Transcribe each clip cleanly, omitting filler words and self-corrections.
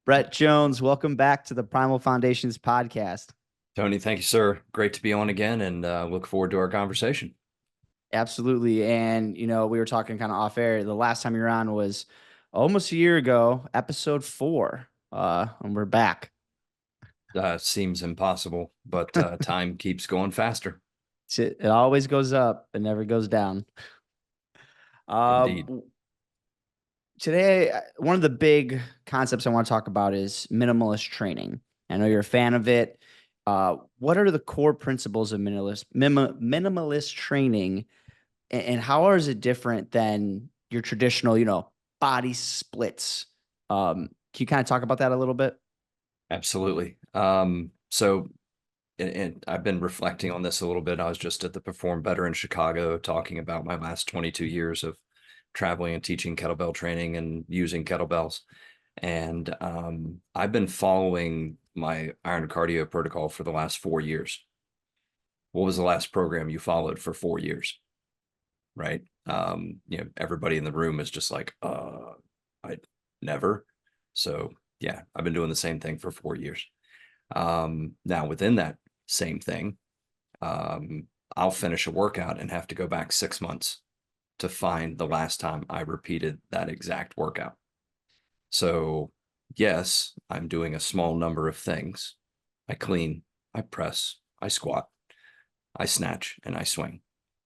Brett Jones, welcome back to the Primal Foundations podcast. Tony, thank you, sir. Great to be on again and look forward to our conversation. Absolutely. And, we were talking kind of off air. The last time you were on was almost a year ago, episode 4. And we're back. Seems impossible, but time keeps going faster. It always goes up. It never goes down. Indeed. Today, one of the big concepts I want to talk about is minimalist training. I know you're a fan of it. What are the core principles of minimalist training, and how is it different than your traditional, body splits? Can you kind of talk about that a little bit? Absolutely. And I've been reflecting on this a little bit. I was just at the Perform Better in Chicago talking about my last 22 years of traveling and teaching kettlebell training and using kettlebells. And I've been following my iron cardio protocol for the last 4 years. What was the last program you followed for 4 years? Right? Everybody in the room is just like, I never. So yeah, I've been doing the same thing for 4 years. Now within that same thing, I'll finish a workout and have to go back 6 months to find the last time I repeated that exact workout. So yes, I'm doing a small number of things. I clean, I press, I squat, I snatch, and I swing.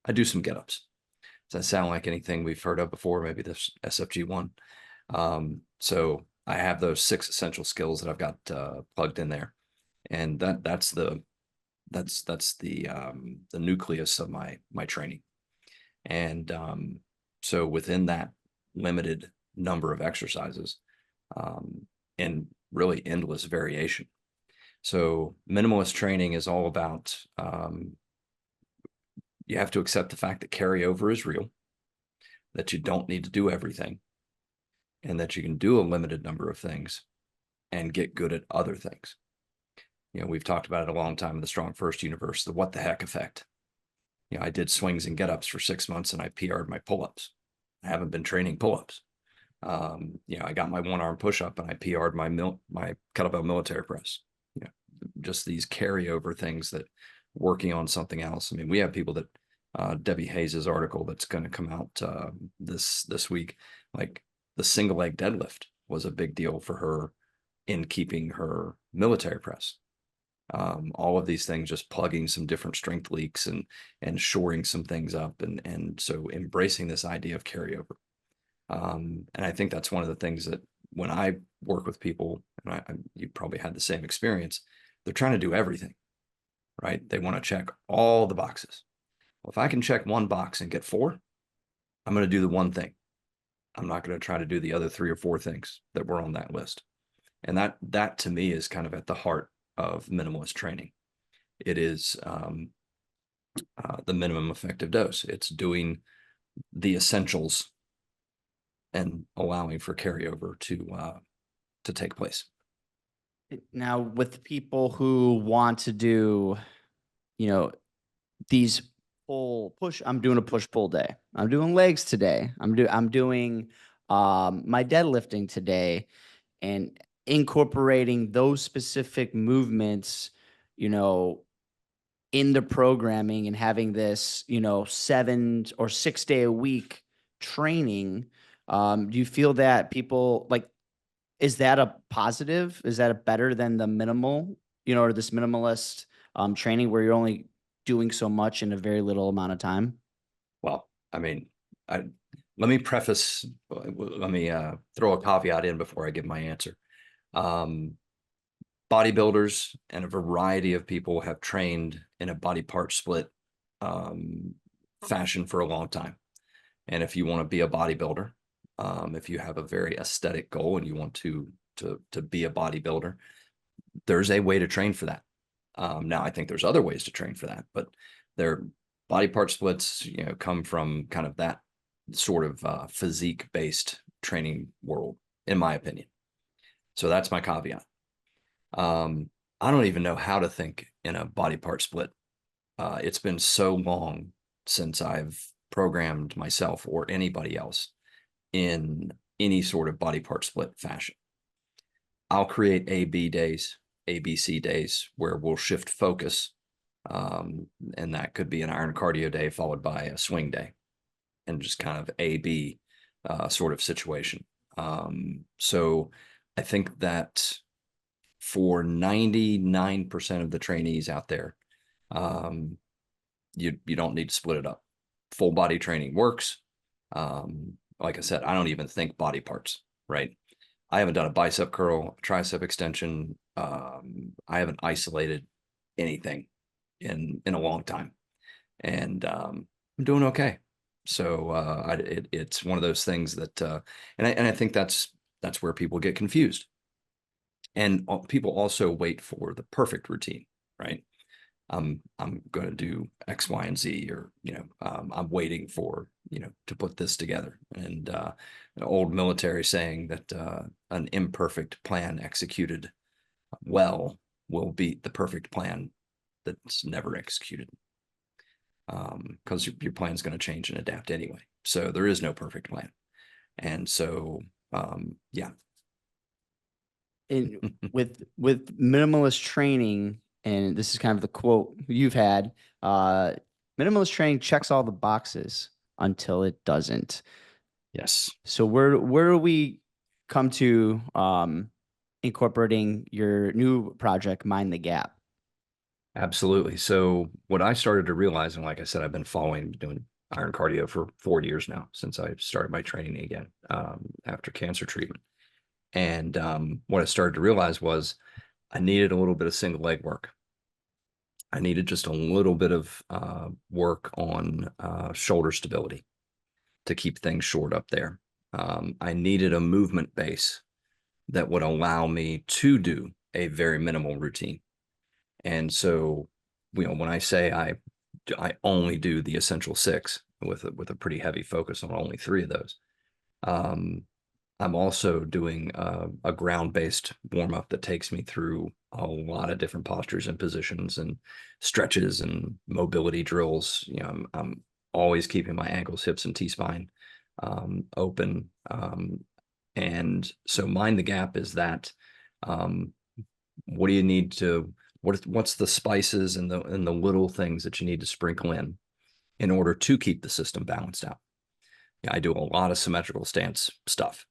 I do some get-ups. Does that sound like anything we've heard of before? Maybe this SFG one. So I have those 6 essential skills that I've got plugged in there, and that's the nucleus of my training. And so within that limited number of exercises, and really endless variation. So minimalist training is all about you have to accept the fact that carryover is real, that you don't need to do everything, and that you can do a limited number of things and get good at other things. We've talked about it a long time in the StrongFirst universe, the what the heck effect. I did swings and get-ups for 6 months and I PR'd my pull-ups. I haven't been training pull-ups. I got my one-arm push-up and I PR'd my kettlebell military press. Just these carryover things that working on something else. I mean, we have people that Debbie Hayes's article that's going to come out this week, like the single leg deadlift was a big deal for her in keeping her military press. All of these things, just plugging some different strength leaks and shoring some things up, and so embracing this idea of carryover. And I think that's one of the things that when I work with people, and you probably had the same experience, they're trying to do everything, right? They want to check all the boxes. Well, if I can check one box and get 4, I'm going to do the one thing. I'm not going to try to do the other 3 or 4 things that were on that list. And that to me is kind of at the heart of minimalist training. It is the minimum effective dose. It's doing the essentials and allowing for carryover to take place. Now, with people who want to do, these pull push, I'm doing a push pull day. I'm doing legs today. I'm doing my deadlifting today, and incorporating those specific movements, in the programming and having this, 7 or 6 day a week training. Do you feel that people is that a positive? Is that a better than the minimal, or this minimalist training where you're only doing so much in a very little amount of time? Well, I mean, let me preface, let me throw a caveat in before I give my answer. Bodybuilders and a variety of people have trained in a body part split fashion for a long time. And if you want to be a bodybuilder, if you have a very aesthetic goal and you want to be a bodybuilder, there's a way to train for that. Now, I think there's other ways to train for that, but their body part splits, come from kind of that sort of physique-based training world, in my opinion. So that's my caveat. I don't even know how to think in a body part split. It's been so long since I've programmed myself or anybody else in any sort of body part split fashion. I'll create AB days, ABC days where we'll shift focus. And that could be an iron cardio day followed by a swing day, and just kind of AB sort of situation. So I think that for 99% of the trainees out there, you don't need to split it up. Full body training works. Like I said, I don't even think body parts, right? I haven't done a bicep curl, tricep extension. I haven't isolated anything in a long time, and I'm doing okay. So it's one of those things that, and I think that's where people get confused, and people also wait for the perfect routine, right? I'm going to do X, Y, and Z, or I'm waiting for to put this together. And an old military saying that an imperfect plan executed well will beat the perfect plan that's never executed, because your plan is going to change and adapt anyway. So there is no perfect plan, and so yeah. With minimalist training, and this is kind of the quote you've had, minimalist training checks all the boxes until it doesn't. Yes. So where do we come to incorporating your new project, Mind the Gap? Absolutely. So what I started to realize, and like I said, I've been doing iron cardio for 4 years now, since I started my training again after cancer treatment. And what I started to realize was I needed a little bit of single leg work. I needed just a little bit of work on shoulder stability to keep things short up there. I needed a movement base that would allow me to do a very minimal routine. And so, when I say I only do the essential six with a pretty heavy focus on only three of those, I'm also doing a ground-based warm-up that takes me through a lot of different postures and positions and stretches and mobility drills. I'm always keeping my ankles, hips, and T-spine open. And so Mind the Gap is that, what do you need to, what's the spices and the little things that you need to sprinkle in order to keep the system balanced out. I do a lot of symmetrical stance stuff.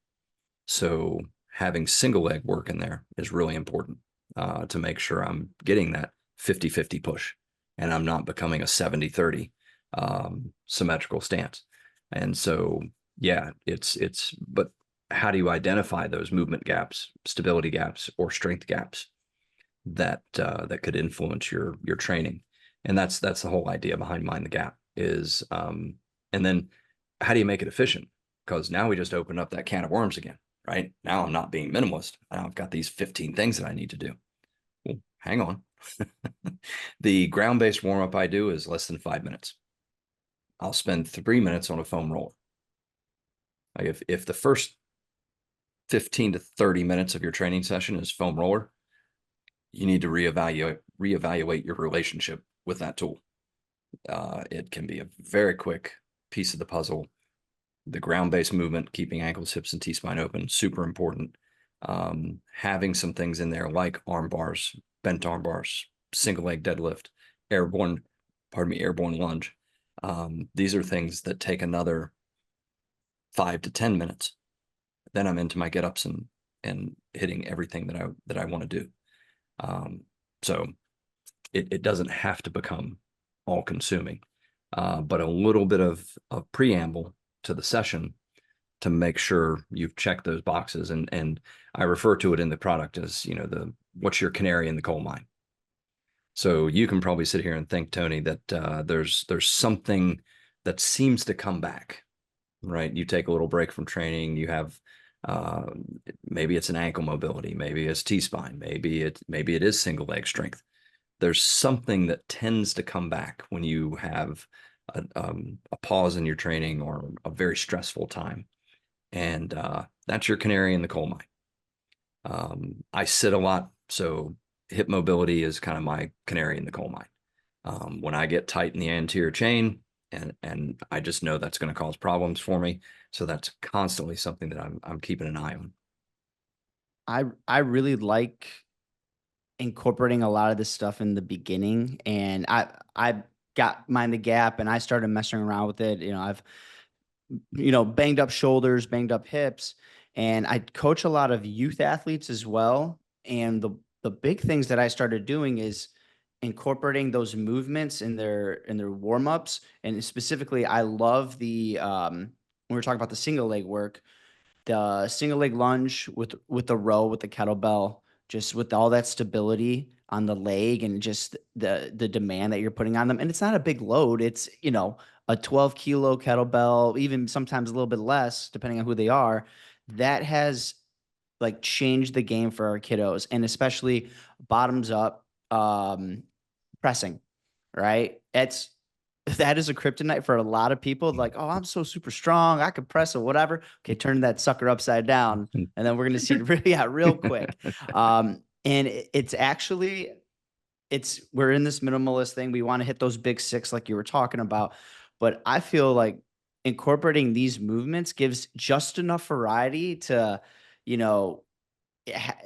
So having single leg work in there is really important to make sure I'm getting that 50-50 push and I'm not becoming a 70-30 symmetrical stance. And so, yeah, but how do you identify those movement gaps, stability gaps, or strength gaps that could influence your training? And that's the whole idea behind Mind the Gap is, and then how do you make it efficient? Because now we just opened up that can of worms again. Right now, I'm not being minimalist. I've got these 15 things that I need to do. Well, hang on. The ground-based warm-up I do is less than 5 minutes. I'll spend 3 minutes on a foam roller. Like if the first 15 to 30 minutes of your training session is foam roller, you need to reevaluate your relationship with that tool. It can be a very quick piece of the puzzle. The ground-based movement, keeping ankles, hips, and T-spine open, super important. Having some things in there like arm bars, bent arm bars, single leg deadlift, airborne lunge. These are things that take another 5 to 10 minutes. Then I'm into my get-ups and hitting everything that I want to do. So it doesn't have to become all-consuming, but a little bit of preamble to the session to make sure you've checked those boxes. And I refer to it in the product as, what's your canary in the coal mine. So you can probably sit here and think, Tony, that there's something that seems to come back, right? You take a little break from training, you have maybe it's an ankle mobility, maybe it's T-spine, maybe it is single leg strength. There's something that tends to come back when you have a pause in your training or a very stressful time. And that's your canary in the coal mine. I sit a lot, so hip mobility is kind of my canary in the coal mine. When I get tight in the anterior chain, and I just know that's going to cause problems for me. So that's constantly something that I'm keeping an eye on. I really like incorporating a lot of this stuff in the beginning, and I got Mind the Gap and I started messing around with it. I've banged up shoulders, banged up hips, and I coach a lot of youth athletes as well. And the big things that I started doing is incorporating those movements in their warm-ups. And specifically, I love the when we're talking about the single leg work, the single leg lunge with the row with the kettlebell, just with all that stability on the leg and just the demand that you're putting on them. And it's not a big load. It's, a 12 kilo kettlebell, even sometimes a little bit less, depending on who they are. That has like changed the game for our kiddos, and especially bottoms up pressing, right? That is a kryptonite for a lot of people. Like, oh, I'm so super strong, I could press or whatever. Okay, turn that sucker upside down, and then we're gonna see really, yeah, real quick. And it's actually we're in this minimalist thing. We want to hit those big six like you were talking about, but I feel like incorporating these movements gives just enough variety to, you know, ha-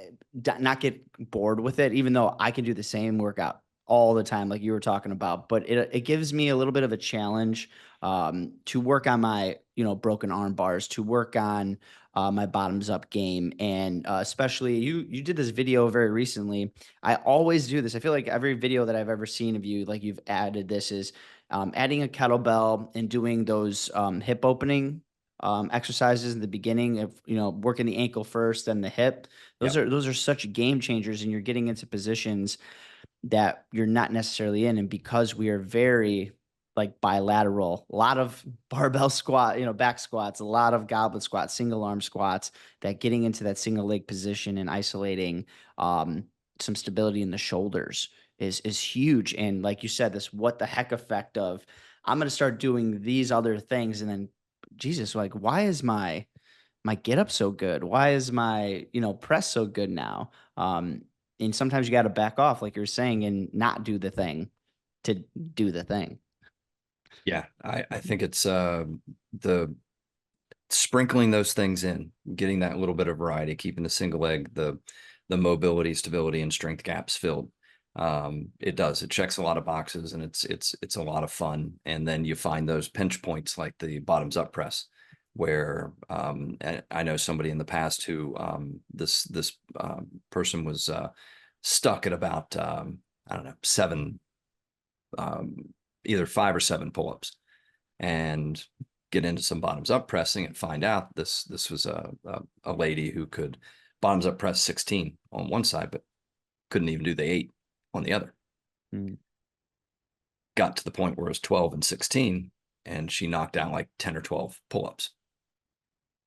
not get bored with it, even though I can do the same workout all the time, like you were talking about. But it gives me a little bit of a challenge to work on my, broken arm bars, to work on my bottoms up game. And especially you did this video very recently. I always do this. I feel like every video that I've ever seen of you, like you've added this, is adding a kettlebell and doing those hip opening exercises in the beginning of, working the ankle first, then the hip. Those Yep. are such game changers, and you're getting into positions that you're not necessarily in. And because we are very like bilateral, a lot of barbell squat, back squats, a lot of goblet squats, single arm squats, that getting into that single leg position and isolating um, some stability in the shoulders is huge. And like you said, this what the heck effect of I'm going to start doing these other things, and then Jesus, like, why is my get up so good? Why is my, press so good now? And sometimes you got to back off, like you're saying, and not do the thing to do the thing. Yeah, I think it's the sprinkling those things in, getting that little bit of variety, keeping the single leg, the mobility, stability, and strength gaps filled. It checks a lot of boxes, and it's a lot of fun. And then you find those pinch points like the bottoms up press, where and I know somebody in the past who this person was stuck at about I don't know, seven, um, either 5 or 7 pull-ups, and get into some bottoms up pressing and find out this was a lady who could bottoms up press 16 on one side, but couldn't even do the 8 on the other. Mm. Got to the point where it was 12 and 16, and she knocked out like 10 or 12 pull-ups.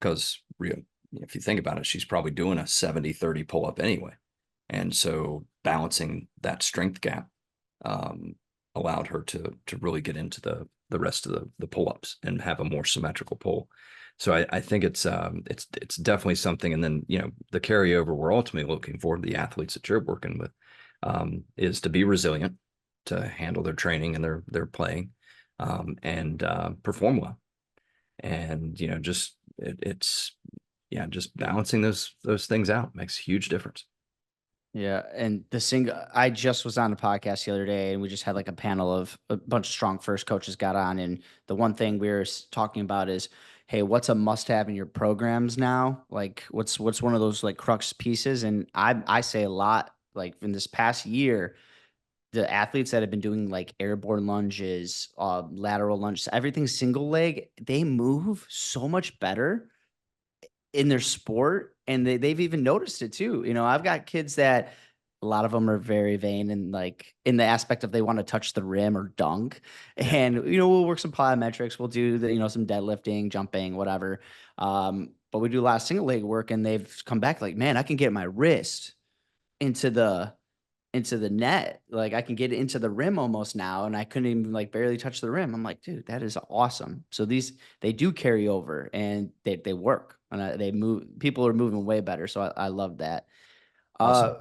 Because if you think about it, she's probably doing a 70-30 pull-up anyway. And so balancing that strength gap um, allowed her to really get into the rest of the pull-ups and have a more symmetrical pull. So I think it's definitely something. And then, the carryover we're ultimately looking for, the athletes that you're working with, is to be resilient, to handle their training and their playing, and perform well. And it's yeah, just balancing those things out makes a huge difference. Yeah, and I just was on a podcast the other day, and we just had like a panel of a bunch of strong first coaches got on, and the one thing we were talking about is, hey, what's a must-have in your programs now? Like, what's one of those like crux pieces? And I say a lot, like in this past year, the athletes that have been doing like airborne lunges, lateral lunges, everything single leg, they move so much better in their sport, and they've even noticed it too. I've got kids that a lot of them are very vain and like in the aspect of they want to touch the rim or dunk. Yeah, And we'll work some plyometrics, we'll do some deadlifting, jumping, whatever. But we do a lot of single leg work, and they've come back like, man, I can get my wrist into the net. Like I can get into the rim almost now, and I couldn't even like barely touch the rim. I'm like, dude, that is awesome. So they do carry over, and they work, and they move. People are moving way better. So I love that. Uh, awesome.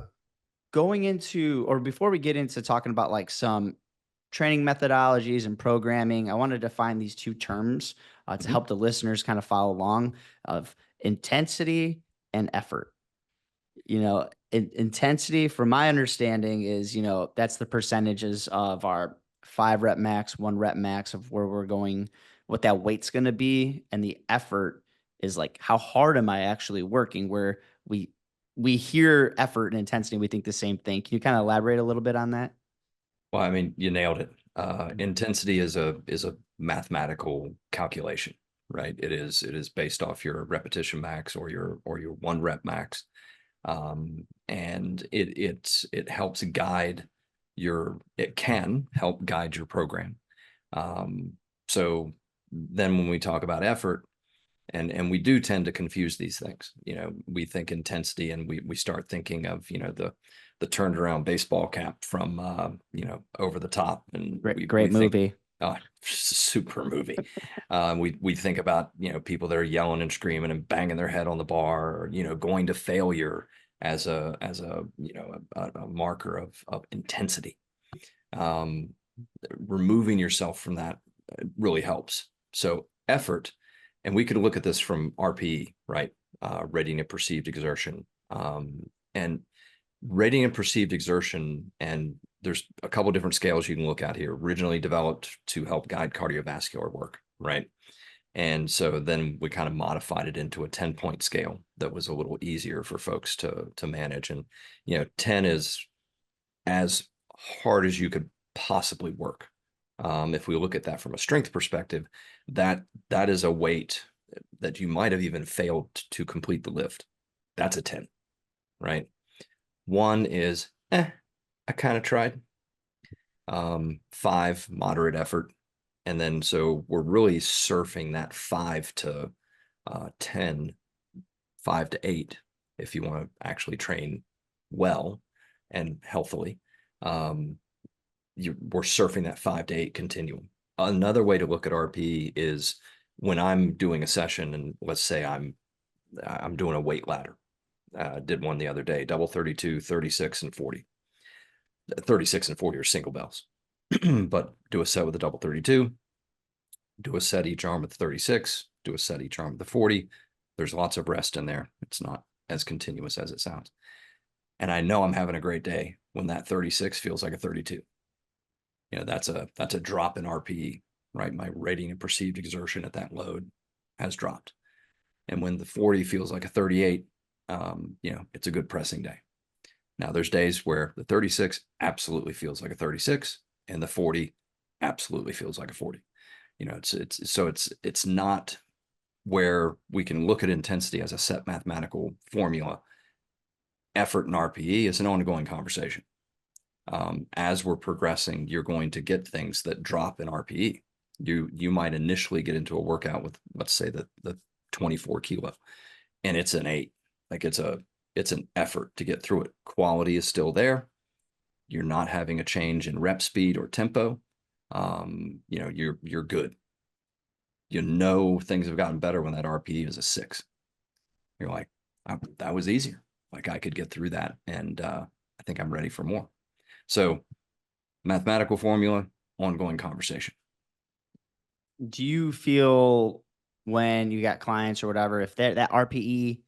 Going into, or before we get into talking about like some training methodologies and programming, I want to define these two terms to Mhm. help the listeners kind of follow along, of intensity and effort. Intensity, from my understanding, is, that's the percentages of our 5 rep max, 1 rep max of where we're going, what that weight's going to be. And the effort is like, how hard am I actually working? Where we hear effort and intensity, we think the same thing. Can you kind of elaborate a little bit on that? Well, I mean, you nailed it. Intensity is a mathematical calculation, right? It is based off your repetition max or your 1 rep max. And it helps guide it can help guide your program. So then when we talk about effort, and we do tend to confuse these things. We think intensity and we start thinking of, the turned around baseball cap from, Over the Top. And Great, we great think, movie. oh, super movie. We think about, people that are yelling and screaming and banging their head on the bar, or, going to failure as a marker of intensity. Removing yourself from that really helps. So effort, and we could look at this from RPE, right? Rating of perceived exertion. And rating of perceived exertion, and there's a couple different scales you can look at here, originally developed to help guide cardiovascular work, right? And so then we kind of modified it into a 10-point scale that was a little easier for folks to manage. And 10 is as hard as you could possibly work. If we look at that from a strength perspective, that is a weight that you might have even failed to complete the lift. That's a 10, right? 1 is, I kind of tried. 5, moderate effort. And then so we're really surfing that 5 to 10, 5 to 8, if you want to actually train well and healthily. We're surfing that 5 to 8 continuum. Another way to look at RP is when I'm doing a session, and let's say I'm doing a weight ladder. Did one the other day, double 32, 36, and 40. 36 and 40 are single bells, but do a set with a double 32, do a set each arm with the 36, do a set each arm with the 40. There's lots of rest in there. It's not as continuous as it sounds. And I know I'm having a great day when that 36 feels like a 32. That's a drop in RPE, right? My rating and perceived exertion at that load has dropped. And when the 40 feels like a 38, it's a good pressing day. Now there's days where the 36 absolutely feels like a 36 and the 40 absolutely feels like a 40. It's not where we can look at intensity as a set mathematical formula. Effort and RPE is an ongoing conversation. As we're progressing, you're going to get things that drop in RPE. You might initially get into a workout with, let's say, the 24 kilo, and it's an 8. Like it's an effort to get through it. Quality is still there. You're not having a change in rep speed or tempo. You're good. Things have gotten better when that RPE is a 6. You're like, that was easier. Like I could get through that, and I think I'm ready for more. So mathematical formula, ongoing conversation. Do you feel when you got clients or whatever, if that RPE,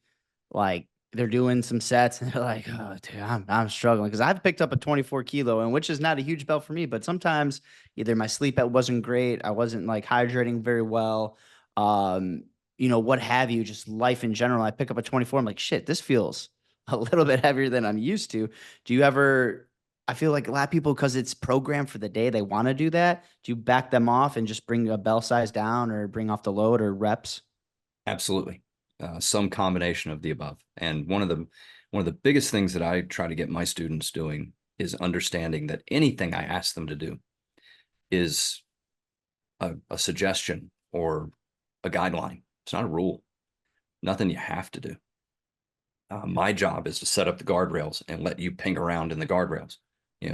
like they're doing some sets and they're like, oh, dude, I'm struggling because I've picked up a 24 kilo, and which is not a huge belt for me, but sometimes either my sleep wasn't great, I wasn't like hydrating very well, what have you, just life in general. I pick up a 24, I'm like, shit, this feels a little bit heavier than I'm used to. Do you ever? I feel like a lot of people, because it's programmed for the day, they want to do that. Do you back them off and just bring a bell size down or bring off the load or reps? Absolutely. Some combination of the above. And one of the biggest things that I try to get my students doing is understanding that anything I ask them to do is a suggestion or a guideline. It's not a rule. Nothing you have to do. My job is to set up the guardrails and let you ping around in the guardrails.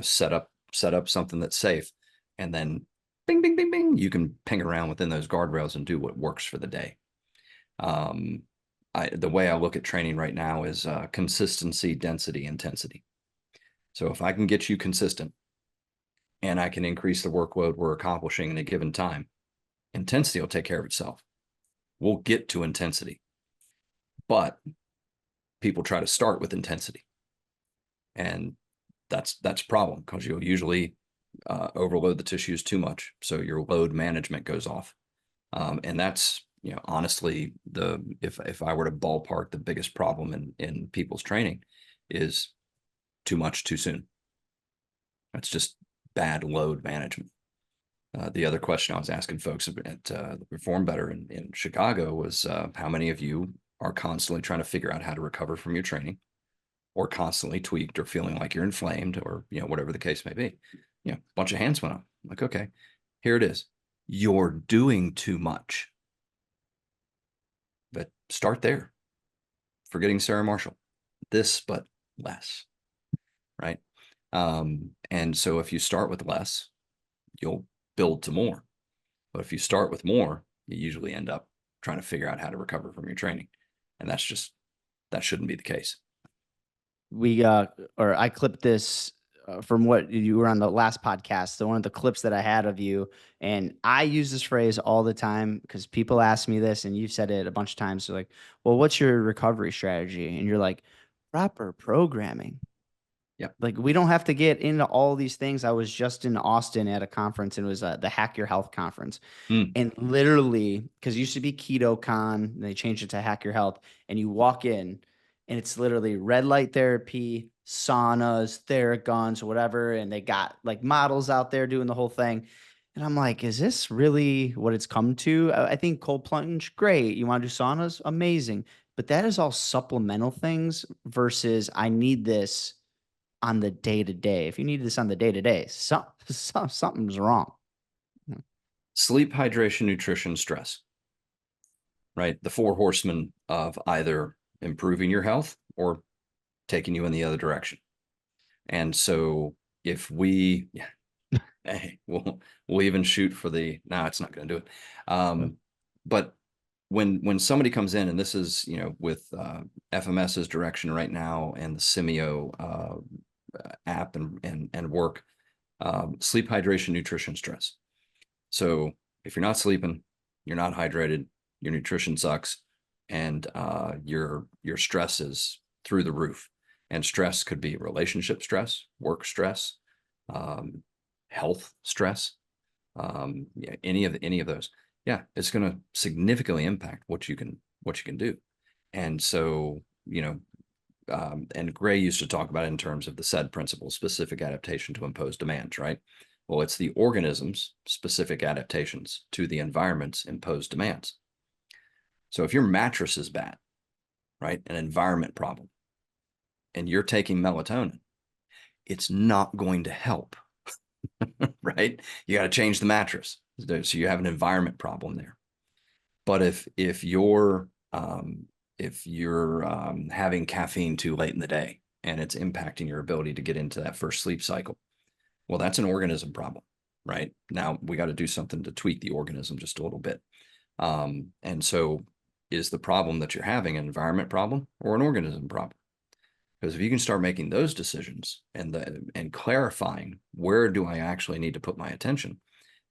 Set up something that's safe, and then bing, bing, bing, bing, you can ping around within those guardrails and do what works for the day. The way I look at training right now is consistency, density, intensity. So if I can get you consistent and I can increase the workload we're accomplishing in a given time, intensity will take care of itself. We'll get to intensity. But people try to start with intensity, and that's a problem because you'll usually overload the tissues too much, so your load management goes off. And that's, honestly, if I were to ballpark, the biggest problem in people's training is too much too soon. That's just bad load management. The other question I was asking folks at the Perform Better in Chicago was how many of you are constantly trying to figure out how to recover from your training, or constantly tweaked or feeling like you're inflamed, or whatever the case may be. A bunch of hands went up. I'm like, okay, here it is. You're doing too much. But start there. Forgetting Sarah Marshall. This, but less, right? And so if you start with less, you'll build to more. But if you start with more, you usually end up trying to figure out how to recover from your training. And that shouldn't be the case. I clipped this from what you were on the last podcast. So one of the clips that I had of you, and I use this phrase all the time because people ask me this, and you've said it a bunch of times. So like, well, what's your recovery strategy? And you're like, proper programming. Yep. Like we don't have to get into all these things. I was just in Austin at a conference, and it was the Hack Your Health conference. And literally, because it used to be Keto Con, and they changed it to Hack Your Health, and you walk in, and it's literally red light therapy, saunas, Theraguns, whatever, and they got like models out there doing the whole thing. And I'm like, is this really what it's come to? I think cold plunge, great. You want to do saunas? Amazing. But that is all supplemental things versus I need this on the day to day. If you need this on the day to day, something's wrong. Sleep, hydration, nutrition, stress, right? The four horsemen of either improving your health or taking you in the other direction. And so if hey, we'll even shoot for it's not going to do it. But when somebody comes in, and this is, with FMS's direction right now and the Simeo app and work, sleep, hydration, nutrition, stress. So if you're not sleeping, you're not hydrated, your nutrition sucks, and your stress is through the roof. And stress could be relationship stress, work stress, health stress, any of those. Yeah, it's going to significantly impact what you can do. And so, and Gray used to talk about it in terms of the SAID principle, specific adaptation to impose demands, right? Well, it's the organism's specific adaptations to the environment's imposed demands. So if your mattress is bad, right, an environment problem, and you're taking melatonin, it's not going to help, right? You got to change the mattress. So you have an environment problem there. But if you're having caffeine too late in the day and it's impacting your ability to get into that first sleep cycle, well, that's an organism problem, right? Now we got to do something to tweak the organism just a little bit. And so is the problem that you're having an environment problem or an organism problem? Because if you can start making those decisions and clarifying where do I actually need to put my attention,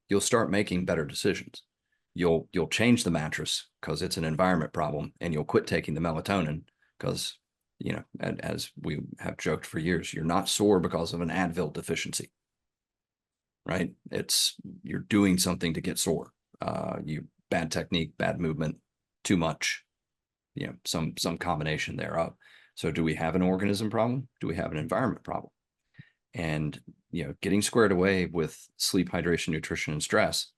you'll start making better decisions. You'll change the mattress because it's an environment problem, and you'll quit taking the melatonin because, as we have joked for years, you're not sore because of an Advil deficiency, right? You're doing something to get sore. Bad technique, bad movement, too much, some combination thereof. So do we have an organism problem? Do we have an environment problem? And, getting squared away with sleep, hydration, nutrition, and stress,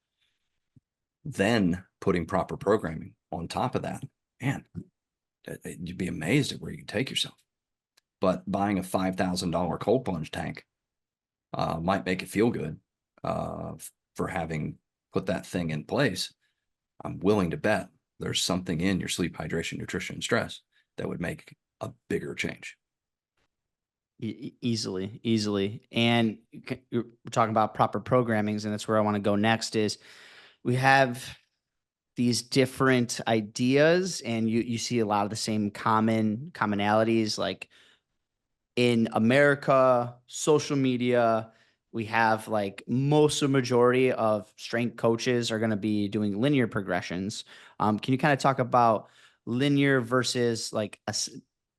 then putting proper programming on top of that, man, you'd be amazed at where you can take yourself. But buying a $5,000 cold plunge tank might make it feel good for having put that thing in place. I'm willing to bet there's something in your sleep, hydration, nutrition, and stress that would make a bigger change. Easily. And we're talking about proper programmings, and that's where I want to go next is we have these different ideas, and you see a lot of the same commonalities. Like in America, social media, we have like most of the majority of strength coaches are going to be doing linear progressions. Can you kind of talk about linear versus like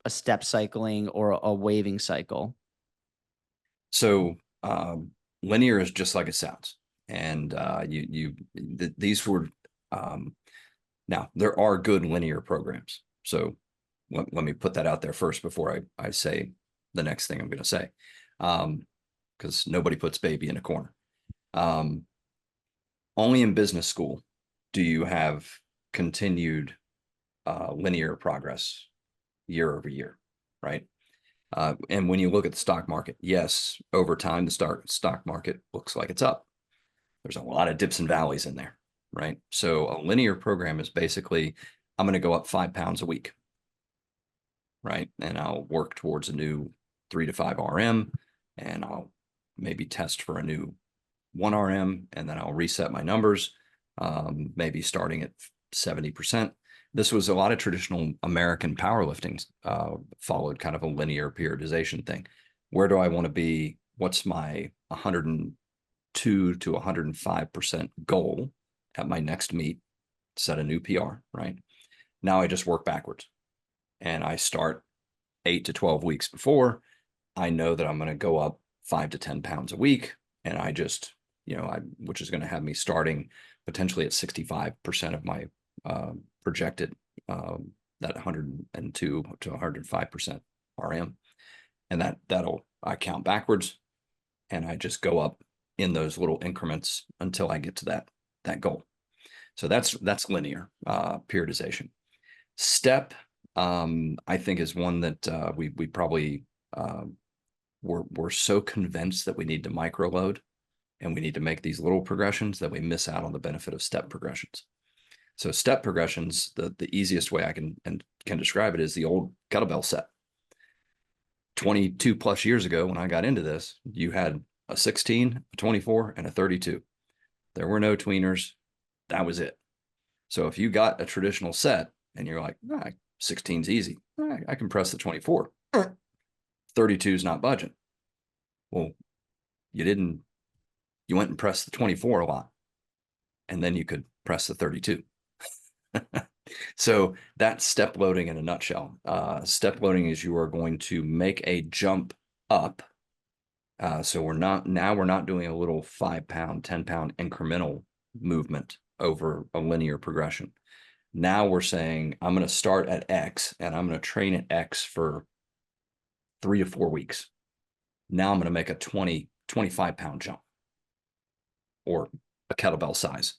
a step cycling or a waving cycle? So linear is just like it sounds. And these were, now there are good linear programs. So let me put that out there first before I say the next thing I'm going to say, because nobody puts baby in a corner. Only in business school do you have continued linear progress year over year, right? And when you look at the stock market, yes, over time, the stock market looks like it's up. There's a lot of dips and valleys in there, right? So a linear program is basically, I'm going to go up 5 pounds a week, right? And I'll work towards a new 3 to 5 RM, and I'll maybe test for a new 1 RM, and then I'll reset my numbers, maybe starting at 70%. This was a lot of traditional American powerlifting, followed kind of a linear periodization thing. Where do I want to be? What's my 102 to 105% goal at my next meet? Set a new PR, right? Now I just work backwards, and I start 8 to 12 weeks before. I know that I'm going to go up 5 to 10 pounds a week, and I just, which is going to have me starting potentially at 65% of my projected, that 102 to 105% RM. And I count backwards, and I just go up in those little increments until I get to that goal. So that's linear periodization. Step, I think, is one that we probably we're so convinced that we need to micro load and we need to make these little progressions that we miss out on the benefit of step progressions. So step progressions, the easiest way I can describe it is the old kettlebell set. 22 plus years ago, when I got into this, you had a 16, a 24, and a 32. There were no tweeners. That was it. So if you got a traditional set and you're like, 16's easy, I can press the 24. 32 is not budging. Well, you went and pressed the 24 a lot, and then you could press the 32. So that's step loading in a nutshell. Step loading is you are going to make a jump up. So we're not doing a little 5 pound, 10 pound incremental movement over a linear progression. Now we're saying, I'm going to start at X and I'm going to train at X for 3 to 4 weeks. Now I'm going to make a 25 pound jump, or a kettlebell size,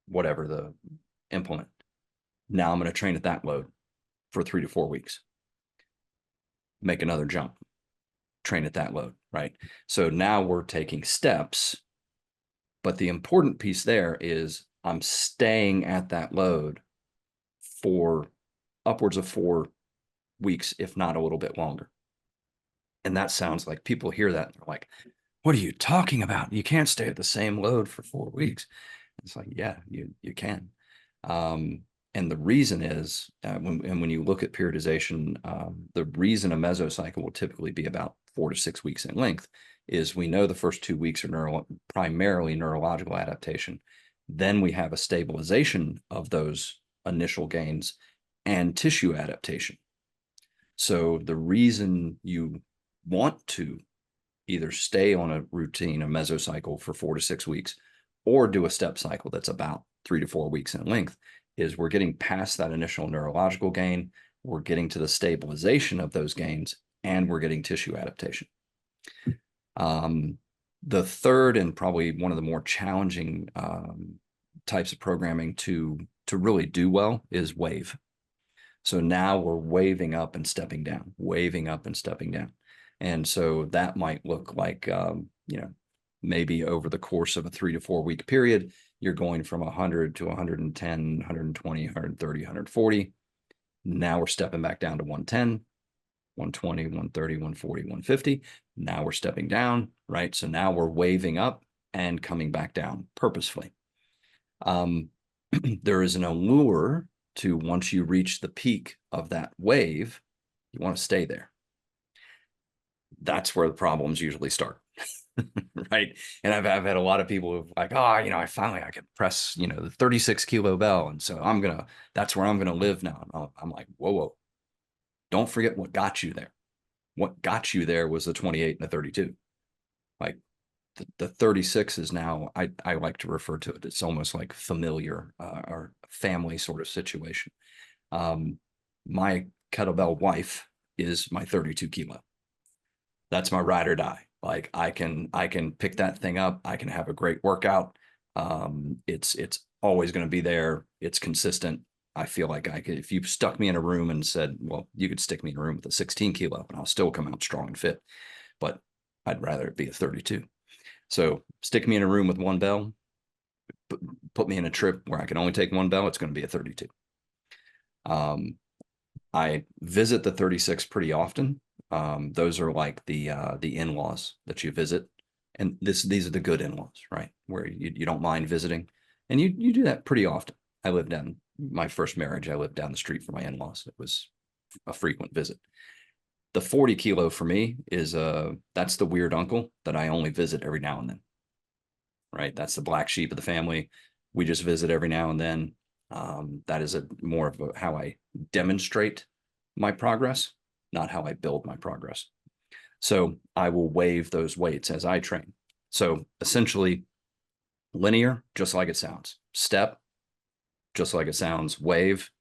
whatever the implement. Now I'm going to train at that load for 3 to 4 weeks. Make another jump, train at that load, right? So now we're taking steps, but the important piece there is I'm staying at that load for upwards of 4 weeks, if not a little bit longer. And that sounds like, people hear that and they're like, what are you talking about? You can't stay at the same load for 4 weeks. It's like, yeah, you can. And the reason is, when you look at periodization, the reason a mesocycle will typically be about 4 to 6 weeks in length is we know the first 2 weeks are primarily neurological adaptation. Then we have a stabilization of those initial gains and tissue adaptation. So the reason you want to either stay on a routine, a mesocycle, for 4 to 6 weeks, or do a step cycle that's about 3 to 4 weeks in length, is we're getting past that initial neurological gain, we're getting to the stabilization of those gains, and we're getting tissue adaptation. The third, and probably one of the more challenging types of programming to really do well, is wave. So now we're waving up and stepping down, waving up and stepping down. And so that might look like, maybe over the course of a 3 to 4 week period, you're going from 100 to 110, 120, 130, 140. Now we're stepping back down to 110, 120, 130, 140, 150. Now we're stepping down, right? So now we're waving up and coming back down purposefully. There is an allure to, once you reach the peak of that wave, you want to stay there. That's where the problems usually start. Right. And I've had a lot of people who like, I could press, the 36 kilo bell. And so that's where I'm going to live now. And I'm like, whoa. Don't forget what got you there. What got you there was the 28 and the 32. Like the 36 is now, I like to refer to it. It's almost like familiar or family sort of situation. My kettlebell wife is my 32 kilo. That's my ride or die. Like I can pick that thing up. I can have a great workout. It's always going to be there. It's consistent. I feel like I could, if you stuck me in a room and said, well, you could stick me in a room with a 16 kilo and I'll still come out strong and fit, but I'd rather it be a 32. So stick me in a room with one bell, put me in a trip where I can only take one bell, it's going to be a 32. I visit the 36 pretty often. Those are like the in-laws that you visit. And these are the good in-laws, right? Where you don't mind visiting. And you do that pretty often. I lived down my first marriage, I lived down the street from my in-laws. It was a frequent visit. The 40 kilo for me is that's the weird uncle that I only visit every now and then. Right? That's the black sheep of the family. We just visit every now and then. That is more of how I demonstrate my progress, not how I build my progress. So I will wave those weights as I train. So essentially linear, just like it sounds. Step, just like it sounds. Wave,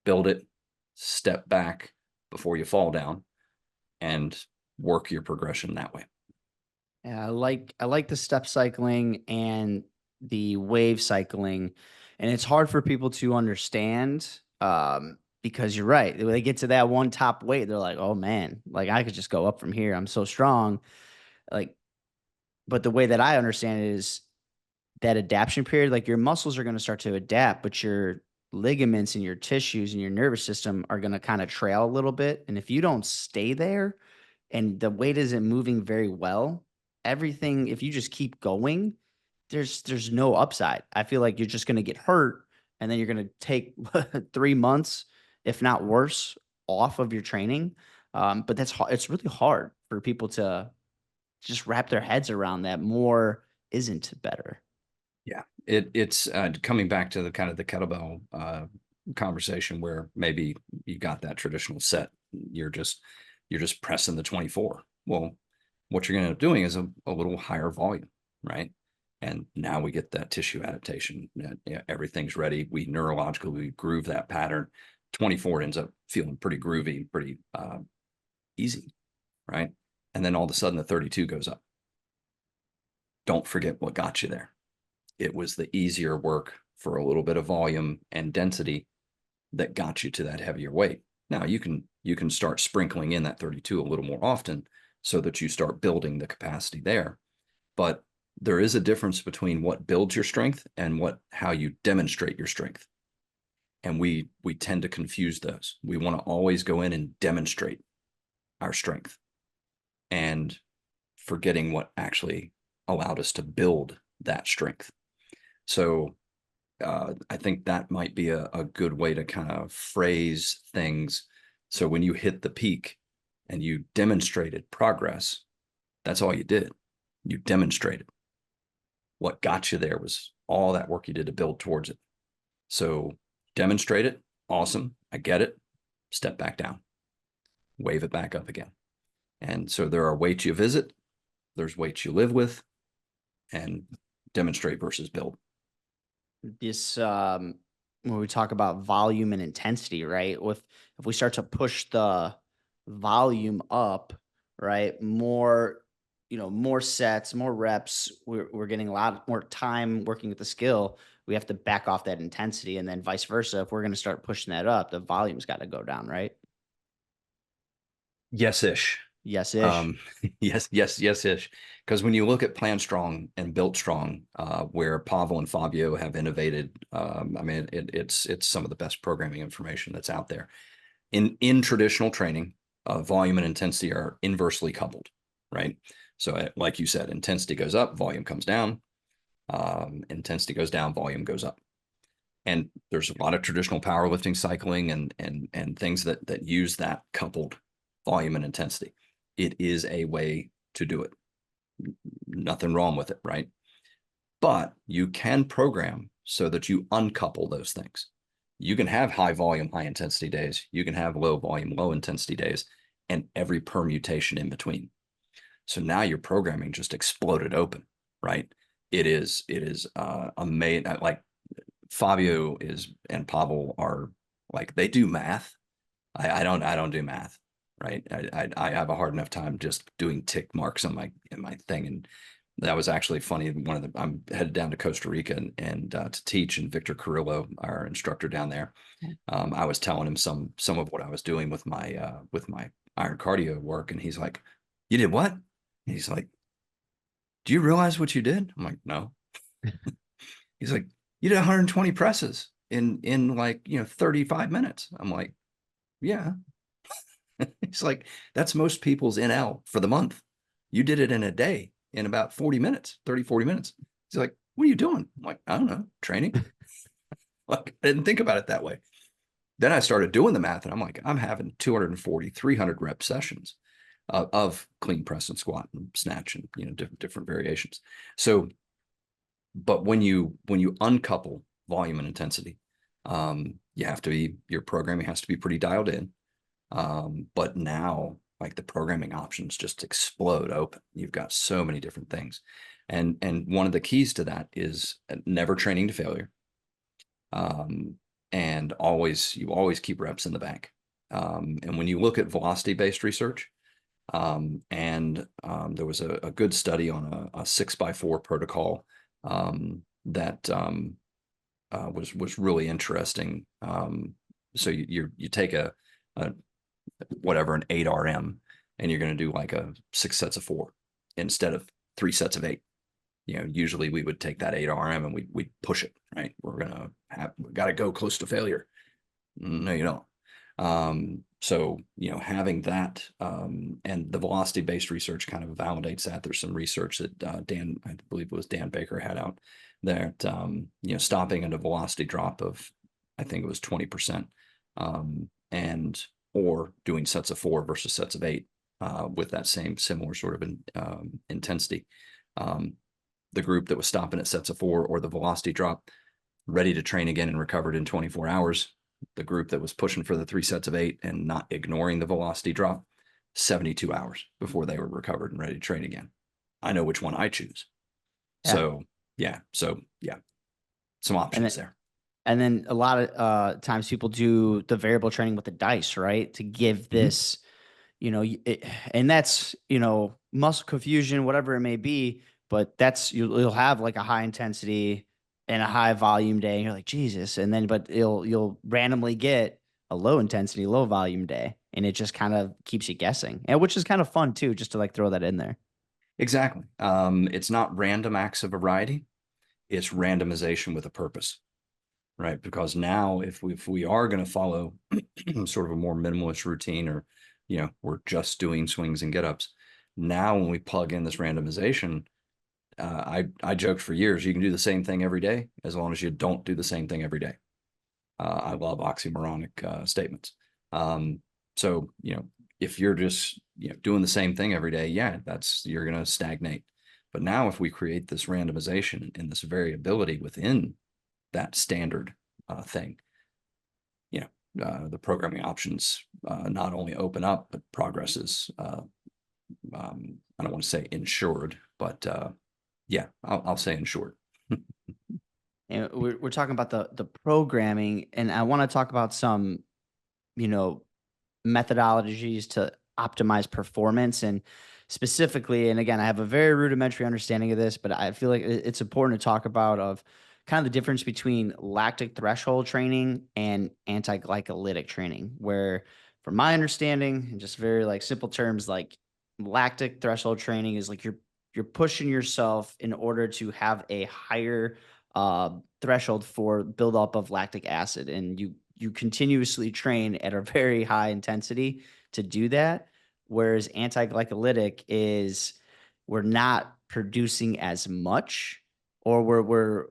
build it, step back before you fall down, and work your progression that way. Yeah, I like the step cycling and the wave cycling, and it's hard for people to understand because you're right. When they get to that one top weight, they're like, "Oh man, like I could just go up from here. I'm so strong." Like, but the way that I understand it is that adaptation period, like your muscles are going to start to adapt, but your ligaments and your tissues and your nervous system are going to kind of trail a little bit. And if you don't stay there and the weight isn't moving very well, everything, if you just keep going, there's no upside. I feel like you're just going to get hurt and then you're going to take 3 months, if not worse, off of your training. But it's really hard for people to just wrap their heads around that more isn't better. Yeah, it's coming back to the kind of the kettlebell conversation where maybe you got that traditional set. You're just pressing the 24. Well, what you're going to end up doing is a little higher volume, right? And now we get that tissue adaptation. Everything's ready. We neurologically groove that pattern. 24 ends up feeling pretty groovy, pretty easy, right? And then all of a sudden the 32 goes up. Don't forget what got you there. It was the easier work for a little bit of volume and density that got you to that heavier weight. Now you can start sprinkling in that 32 a little more often so that you start building the capacity there. But there is a difference between what builds your strength and how you demonstrate your strength. And we tend to confuse those. We want to always go in and demonstrate our strength and forgetting what actually allowed us to build that strength. So I think that might be a good way to kind of phrase things. So when you hit the peak and you demonstrated progress, that's all you did. You demonstrated. What got you there was all that work you did to build towards it. So demonstrate it. Awesome. I get it. Step back down. Wave it back up again. And so there are weights you visit. There's weights you live with, and demonstrate versus build. This when we talk about volume and intensity, right? If we start to push the volume up, right? More, more sets, more reps, we're getting a lot more time working with the skill. We have to back off that intensity, and then vice versa. If we're going to start pushing that up, the volume's got to go down, right? Yes-ish. Yes-ish. Yes-ish. Because when you look at Plan Strong and Built Strong, where Pavel and Fabio have innovated, I mean, it's some of the best programming information that's out there. In traditional training, volume and intensity are inversely coupled, right? So like you said, intensity goes up, volume comes down. Intensity goes down, volume goes up. And there's a lot of traditional powerlifting cycling and things that use that coupled volume and intensity. It is a way to do it. Nothing wrong with it, right? But you can program so that you uncouple those things. You can have high volume, high intensity days. You can have low volume, low intensity days, and every permutation in between. So now your programming just exploded open, right? It is amazing. Like Fabio is and Pavel are like, they do math. I don't do math, right? I have a hard enough time just doing tick marks on my thing. And that was actually funny. I'm headed down to Costa Rica and to teach, and Victor Carrillo, our instructor down there, I was telling him some of what I was doing with my iron cardio work, and he's like, "You did what?" And he's like, "Do you realize what you did?" I'm like, "No." He's like, "You did 120 presses in like 35 minutes." I'm like, "Yeah." He's like, "That's most people's NL for the month. You did it in a day in about 40 minutes, 30, 40 minutes." He's like, "What are you doing?" I'm like, "I don't know, training." Like, I didn't think about it that way. Then I started doing the math, and I'm like, I'm having 240, 300 rep sessions of clean press and squat and snatch, and different variations. So, but when you uncouple volume and intensity, your programming has to be pretty dialed in. But now, like, the programming options just explode open. You've got so many different things, and one of the keys to that is never training to failure. And you always keep reps in the bank. And when you look at velocity-based research, there was a good study on a 6x4 protocol that was really interesting. So you take a whatever, an 8RM, and you're going to do like a 6 sets of 4 instead of 3 sets of 8. Usually we would take that 8RM and we push it, right? We got to go close to failure. No, you don't. So, having that, and the velocity based research kind of validates that. There's some research that I believe it was Dan Baker, had out that, stopping at a velocity drop of, I think it was 20%, and or doing sets of 4 versus sets of 8 with that same similar sort of intensity. The group that was stopping at sets of 4 or the velocity drop, ready to train again and recovered in 24 hours. The group that was pushing for the 3 sets of 8 and not ignoring the velocity drop, 72 hours before they were recovered and ready to train again. I know which one I choose. Yeah. So yeah. Some And options then, there. and then a lot of times people do the variable training with the dice, right? To give Mm-hmm. this, and that's, muscle confusion, whatever it may be, but you'll have like a high intensity and a high volume day. And you're like, Jesus. And then, but you'll randomly get a low intensity, low volume day. And it just kind of keeps you guessing, and which is kind of fun too, just to like throw that in there. Exactly. It's not random acts of variety. It's randomization with a purpose, right? Because now if we are going to follow sort of a more minimalist routine, or, we're just doing swings and get-ups, now when we plug in this randomization, I joked for years, you can do the same thing every day as long as you don't do the same thing every day. I love oxymoronic statements. So, if you're just doing the same thing every day, yeah, you're going to stagnate. But now if we create this randomization and this variability within that standard thing, the programming options not only open up, but progress is, I don't want to say ensured, but yeah, I'll say ensured. And we're talking about the programming, and I want to talk about some, you know, methodologies to optimize performance. And specifically, and again, I have a very rudimentary understanding of this, but I feel like it's important to talk about of kind of the difference between lactic threshold training and anti-glycolytic training, where from my understanding, and just very like simple terms, like lactic threshold training is like you're pushing yourself in order to have a higher threshold for buildup of lactic acid, and you continuously train at a very high intensity to do that. Whereas anti-glycolytic is we're not producing as much, or we're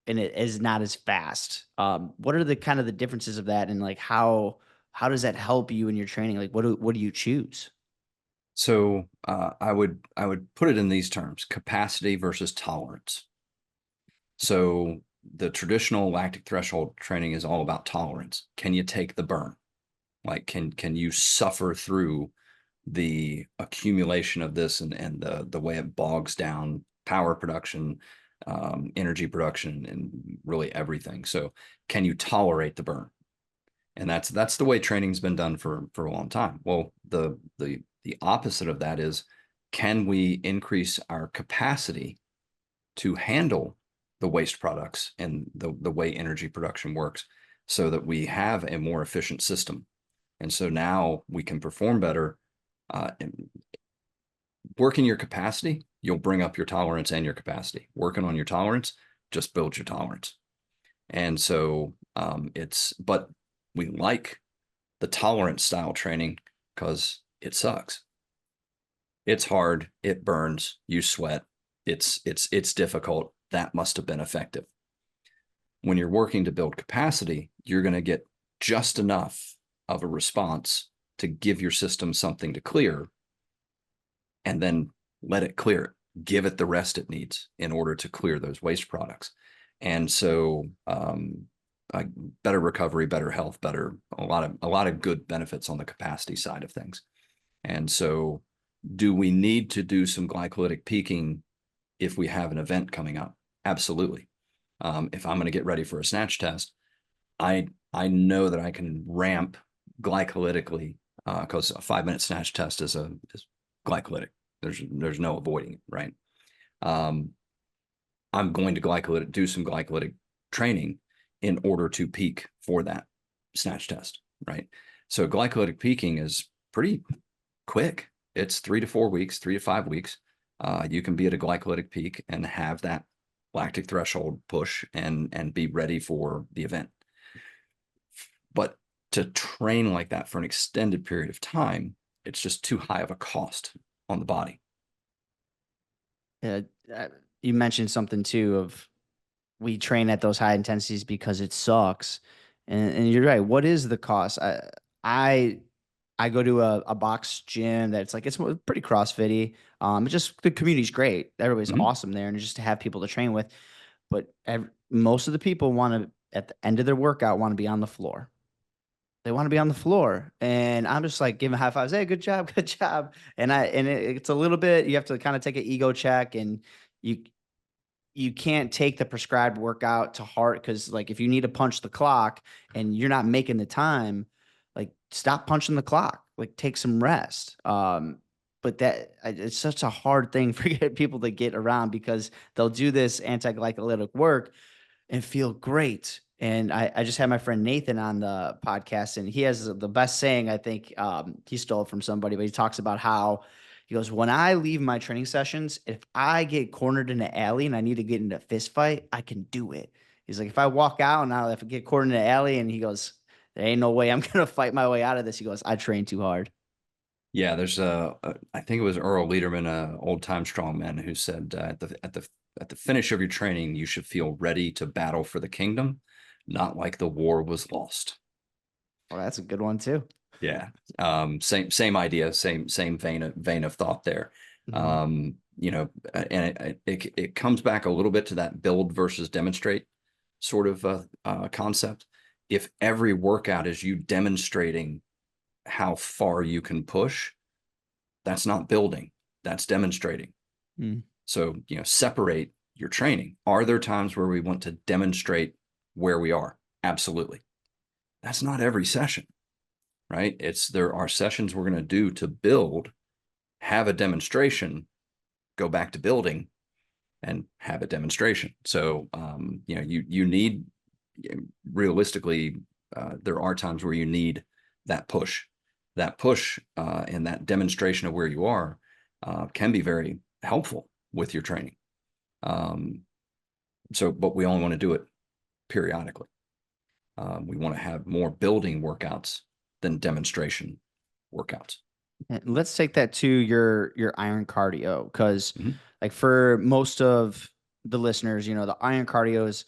and it is not as fast. What are the kind of the differences of that, and like how does that help you in your training? Like what do you choose? So I would put it in these terms: capacity versus tolerance. So the traditional lactic threshold training is all about tolerance. Can you take the burn? Like, can you suffer through the accumulation of this and the way it bogs down power production, energy production, and really everything. So can you tolerate the burn? And that's the way training's been done for a long time. Well, the opposite of that is, can we increase our capacity to handle the waste products and the way energy production works so that we have a more efficient system? And so now we can perform better. Working your capacity, you'll bring up your tolerance and your capacity. Working on your tolerance just builds your tolerance. And so but we like the tolerance style training because it sucks. It's hard, it burns, you sweat, it's difficult. That must have been effective. When you're working to build capacity, you're going to get just enough of a response to give your system something to clear, and then let it clear it. Give it the rest it needs in order to clear those waste products. And so better recovery, better health, a lot of good benefits on the capacity side of things. And so do we need to do some glycolytic peaking if we have an event coming up? Absolutely. If I'm going to get ready for a snatch test, I know that I can ramp glycolytically, because a 5-minute snatch test is glycolytic. There's no avoiding it, right? I'm going to do some glycolytic training in order to peak for that snatch test, right? So glycolytic peaking is pretty quick. It's 3 to 4 weeks, 3 to 5 weeks. You can be at a glycolytic peak and have that lactic threshold push and be ready for the event. But to train like that for an extended period of time, it's just too high of a cost on the body. Uh, you mentioned something too of we train at those high intensities because it sucks, and you're right. What is the cost? I I go to a box gym that's like it's pretty CrossFitty. Just the community's great. Everybody's Mhm. awesome there, and just to have people to train with. But most of the people want to at the end of their workout want to be on the floor. They want to be on the floor, and I'm just like giving high fives. Hey, good job, good job. It's a little bit. You have to kind of take an ego check, and you you can't take the prescribed workout to heart because like if you need to punch the clock and you're not making the time, like stop punching the clock, like take some rest. But it's such a hard thing for people to get around because they'll do this anti-glycolytic work and feel great. And I just had my friend Nathan on the podcast, and he has the best saying. I think he stole it from somebody, but he talks about how he goes, when I leave my training sessions, if I get cornered in an alley and I need to get into a fist fight, I can do it. He's like, if I walk out and I get cornered in an alley, and he goes, there ain't no way I'm gonna fight my way out of this. He goes, I train too hard. Yeah, there's I think it was Earl Lederman, a old time strongman, who said at the finish of your training, you should feel ready to battle for the kingdom, not like the war was lost. Well, that's a good one too. Yeah, same idea, same vein of thought there. Mhm. And it comes back a little bit to that build versus demonstrate sort of concept. If every workout is you demonstrating how far you can push, that's not building, that's demonstrating. Mm. So, separate your training. Are there times where we want to demonstrate where we are? Absolutely. That's not every session, right? There are sessions we're going to do to build, have a demonstration, go back to building, and have a demonstration. So, you need, realistically, there are times where you need that push. That push and that demonstration of where you are can be very helpful with your training. But we only want to do it periodically. We want to have more building workouts than demonstration workouts. Let's take that to your iron cardio because Mhm. like for most of the listeners, the iron cardio is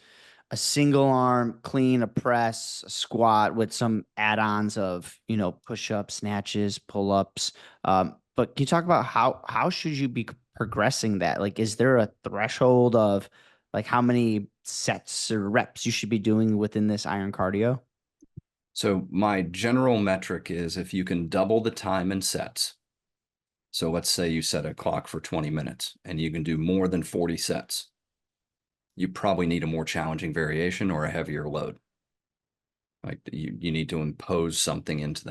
a single arm clean, a press, a squat with some add-ons of push-ups, snatches, pull-ups. But can you talk about how should you be progressing that? Like, is there a threshold of like how many sets or reps you should be doing within this iron cardio? So my general metric is if you can double the time in sets. So let's say you set a clock for 20 minutes and you can do more than 40 sets. You probably need a more challenging variation or a heavier load. Like you need to impose something into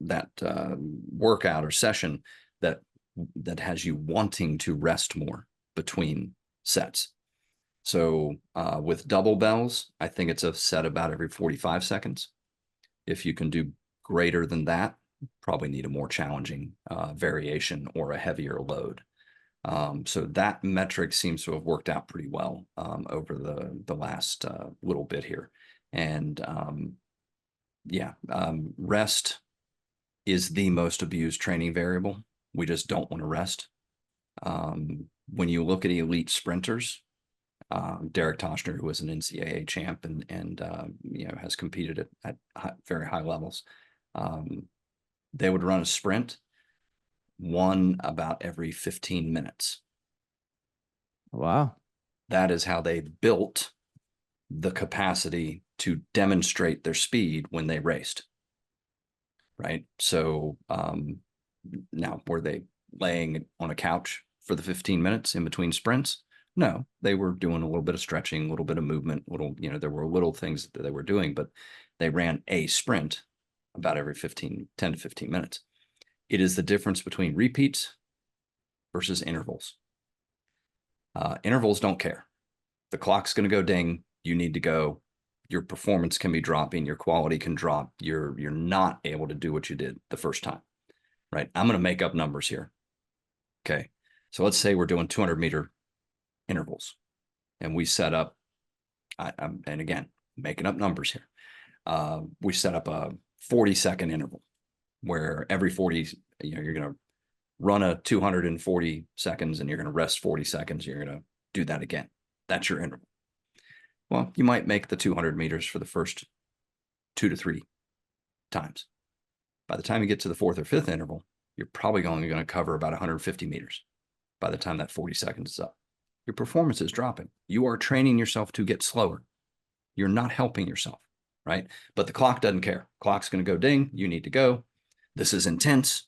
that workout or session that has you wanting to rest more between sets. So with double bells, I think it's a set about every 45 seconds. If you can do greater than that, probably need a more challenging variation or a heavier load. So that metric seems to have worked out pretty well over the last little bit here. And rest is the most abused training variable. We just don't want to rest. When you look at elite sprinters, Derek Toshner, who was an NCAA champ and has competed at very high levels, they would run a sprint one about every 15 minutes. Wow. That is how they built the capacity to demonstrate their speed when they raced. Right. So now, were they laying on a couch for the 15 minutes in between sprints? No, they were doing a little bit of stretching, a little bit of movement, there were little things that they were doing, but they ran a sprint about every 10 to 15 minutes. It is the difference between repeats versus intervals. Intervals don't care. The clock's going to go ding. You need to go. Your performance can be dropping. Your quality can drop. You're not able to do what you did the first time, right? I'm going to make up numbers here. Okay. So let's say we're doing 200-meter intervals and we set up, and again, making up numbers here. We set up a 40-second interval where every 40, you're going to run a 240 seconds and you're going to rest 40 seconds. You're going to do that again. That's your interval. Well, you might make the 200 meters for the first 2 to 3 times. By the time you get to the 4th or 5th interval, you're probably only going to cover about 150 meters by the time that 40 seconds is up. Your performance is dropping. You are training yourself to get slower. You're not helping yourself, right? But the clock doesn't care. Clock's going to go ding. You need to go. This is intense.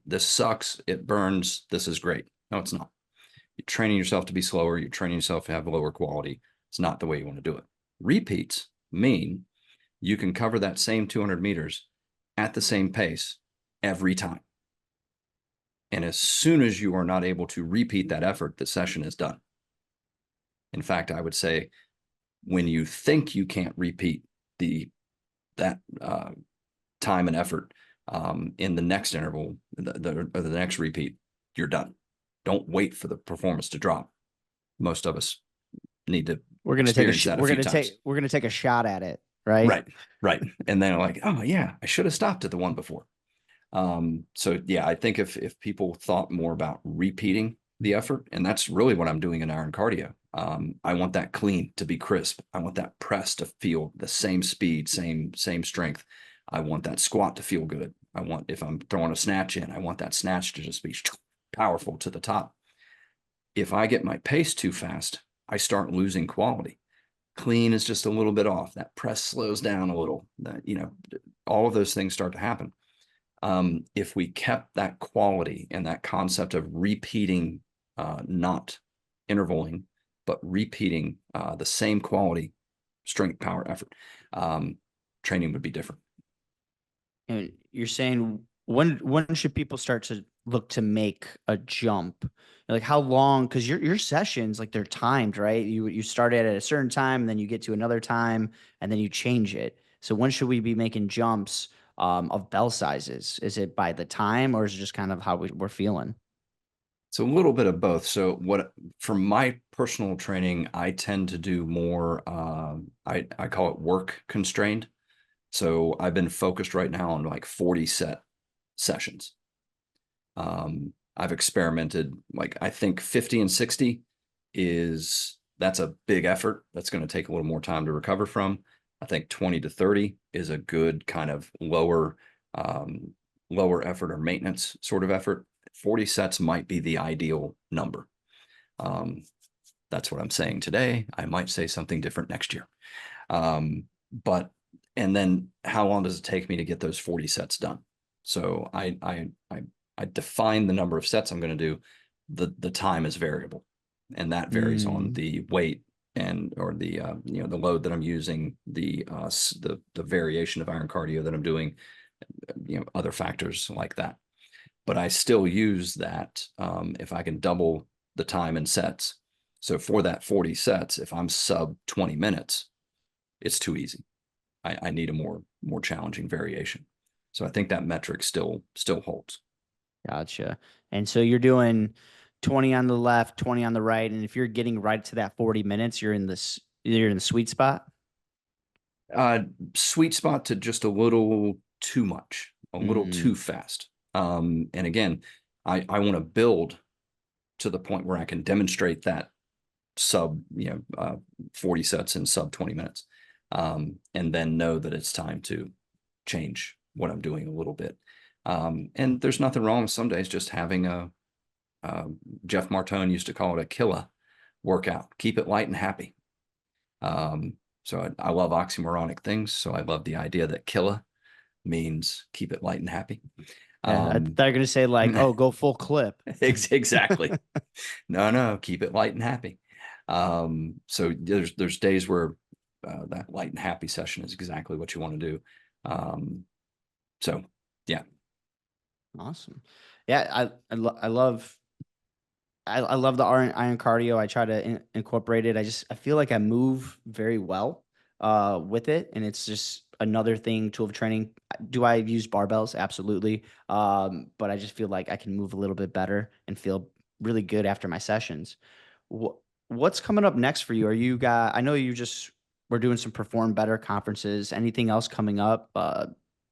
This sucks. It burns. This is great. No, it's not. You're training yourself to be slower. You're training yourself to have lower quality. It's not the way you want to do it. Repeats mean you can cover that same 200 meters at the same pace every time. And as soon as you are not able to repeat that effort, the session is done. In fact, I would say when you think you can't repeat that time and effort in the next interval, the next repeat, you're done. Don't wait for the performance to drop. Most of us need to We're gonna take we're gonna take a shot at it, right? Right. And then like, oh yeah, I should have stopped at the one before. So yeah, I think if people thought more about repeating the effort, and that's really what I'm doing in iron cardio. I want that clean to be crisp. I want that press to feel the same speed, same strength. I want that squat to feel good. If I'm throwing a snatch in, I want that snatch to just be powerful to the top. If I get my pace too fast, I start losing quality. Clean is just a little bit off. That press slows down a little. All of those things start to happen. If we kept that quality and that concept of repeating, not intervaling, but repeating the same quality, strength, power, effort, training would be different. And you're saying when should people start to look to make a jump? Like how long? Because your sessions, like they're timed, right? You start it at a certain time, and then you get to another time, and then you change it. So when should we be making jumps of bell sizes? Is it by the time, or is it just kind of how we're feeling? So a little bit of both. So from my personal training, I tend to do more, I call it work constrained. So I've been focused right now on like 40 set sessions. I've experimented, like I think 50 and 60 that's a big effort. That's going to take a little more time to recover from. I think 20 to 30 is a good kind of lower effort or maintenance sort of effort. 40 sets might be the ideal number. That's what I'm saying today. I might say something different next year. But and then how long does it take me to get those 40 sets done? So I define the number of sets I'm going to do. The time is variable, and that varies on Mm, the weight and or the the load that I'm using, the variation of iron cardio that I'm doing, other factors like that. But I still use that if I can double the time in sets. So for that 40 sets, if I'm sub 20 minutes, it's too easy. I need a more challenging variation. So I think that metric still holds. gotcha. And so you're doing 20 on the left, 20 on the right, and if you're getting right to that 40 minutes, you're in the sweet spot. Uh, Sweet spot to just a little too much, a little Mm, too fast. And again, I want to build to the point where I can demonstrate that sub 40 sets in sub 20 minutes, and then know that it's time to change what I'm doing a little bit. And there's nothing wrong with some days just having uh, Jeff Martone used to call it a killa workout. Keep it light and happy. So I love oxymoronic things. So I love the idea that killa means keep it light and happy. yeah, I thought Um, you were gonna say like, oh, go full clip. exactly. No, keep it light and happy. So there's days where that light and happy session is exactly what you want to do. Um, so yeah. Awesome. Yeah, I love the iron cardio. I try to incorporate it. I feel like I move very well with it, and it's just another thing tool of training. Do I use barbells? Absolutely. But I just feel like I can move a little bit better and feel really good after my sessions. Wh- what's coming up next for you? I know you just we're doing some perform better conferences. Anything else coming up?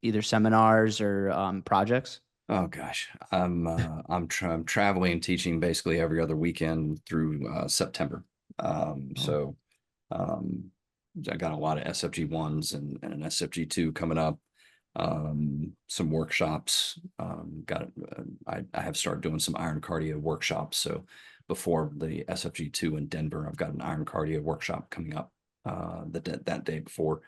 Either seminars or projects? Oh gosh, I'm traveling and teaching basically every other weekend through September. Oh, So um, I got a lot of SFG ones and an SFG two coming up. Some workshops. I have started doing some iron cardio workshops. So before the SFG two in Denver, I've got an iron cardio workshop coming up that day before.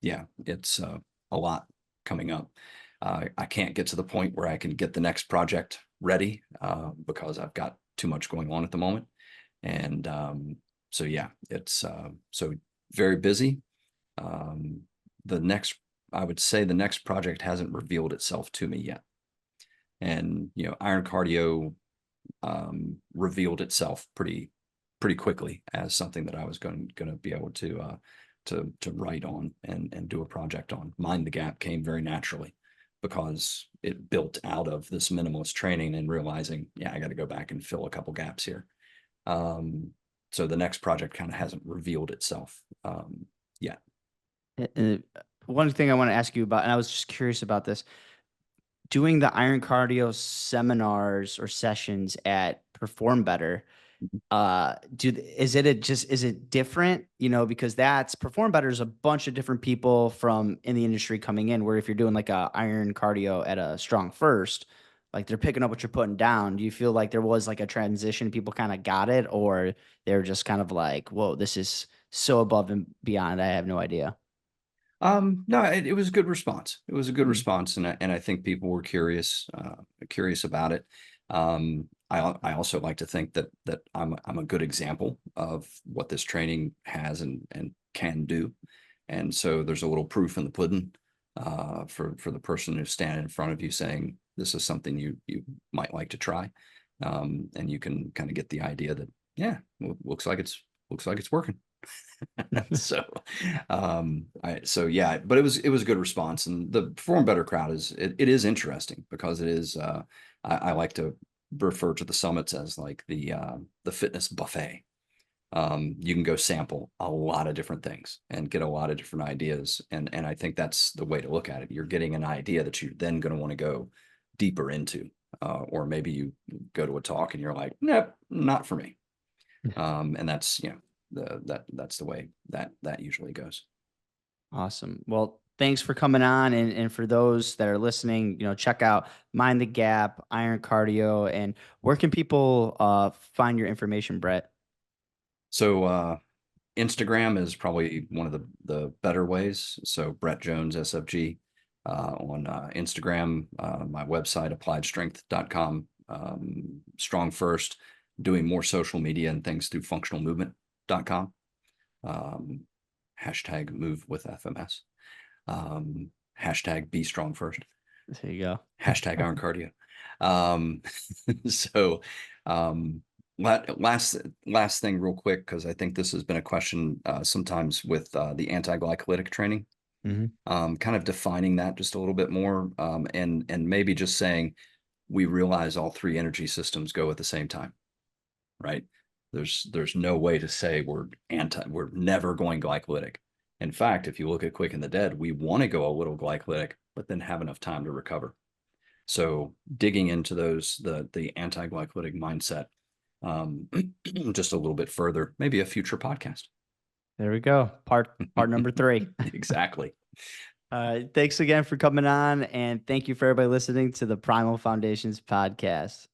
Yeah, it's a lot coming up. I can't get to the point where I can get the next project ready because I've got too much going on at the moment. And so, yeah, it's so very busy. Um, the next, I would say the next project hasn't revealed itself to me yet. And, iron cardio revealed itself pretty quickly as something that I was going to be able to write on and do a project on. Mind the Gap came very naturally because it built out of this minimalist training and realizing, yeah, I got to go back and fill a couple gaps here. Um, so the next project kind of hasn't revealed itself yet. Uh, one thing I want to ask you about, and I was just curious about this, doing the iron cardio seminars or sessions at Perform Better, is it different, because that's Perform Better is a bunch of different people from in the industry coming in, where if you're doing like a iron cardio at a Strong First, like they're picking up what you're putting down. Do you feel like there was like a transition, people kind of got it, or they're just kind of like, whoa, this is so above and beyond, I have no idea. No, it was a good response. It was a good Mm. response, and I think people were curious about it. I also like to think that I'm a good example of what this training has and can do, and so there's a little proof in the pudding for the person who's standing in front of you saying this is something you might like to try, and you can kind of get the idea that yeah, looks like it's working. So so yeah, but it was a good response, and the Perform Better crowd it is interesting because it is I like to refer to the summits as like the fitness buffet. You can go sample a lot of different things and get a lot of different ideas, and I think that's the way to look at it. You're getting an idea that you're then going to want to go deeper into, or maybe you go to a talk and you're like, nope, not for me. And that's that's the way that usually goes. Awesome. Well, thanks for coming on. And for those that are listening, check out Mind the Gap, Iron Cardio, and where can people find your information, Brett? So Instagram is probably one of the better ways. So Brett Jones SFG on Instagram, my website appliedstrength.com, StrongFirst, doing more social media and things through functionalmovement.com. Hashtag move with FMS. Hashtag be strong first. There you go. Hashtag iron cardio. Um, so last thing real quick, because I think this has been a question sometimes with the anti-glycolytic training. Mhm. Kind of defining that just a little bit more, and maybe just saying we realize all three energy systems go at the same time, right? There's no way to say we're never going glycolytic. In fact, if you look at Quick and the Dead, we want to go a little glycolytic, but then have enough time to recover. So digging into the anti-glycolytic mindset just a little bit further, maybe a future podcast. There we go. Part number 3. Exactly. Thanks again for coming on, and thank you for everybody listening to the Primal Foundations podcast.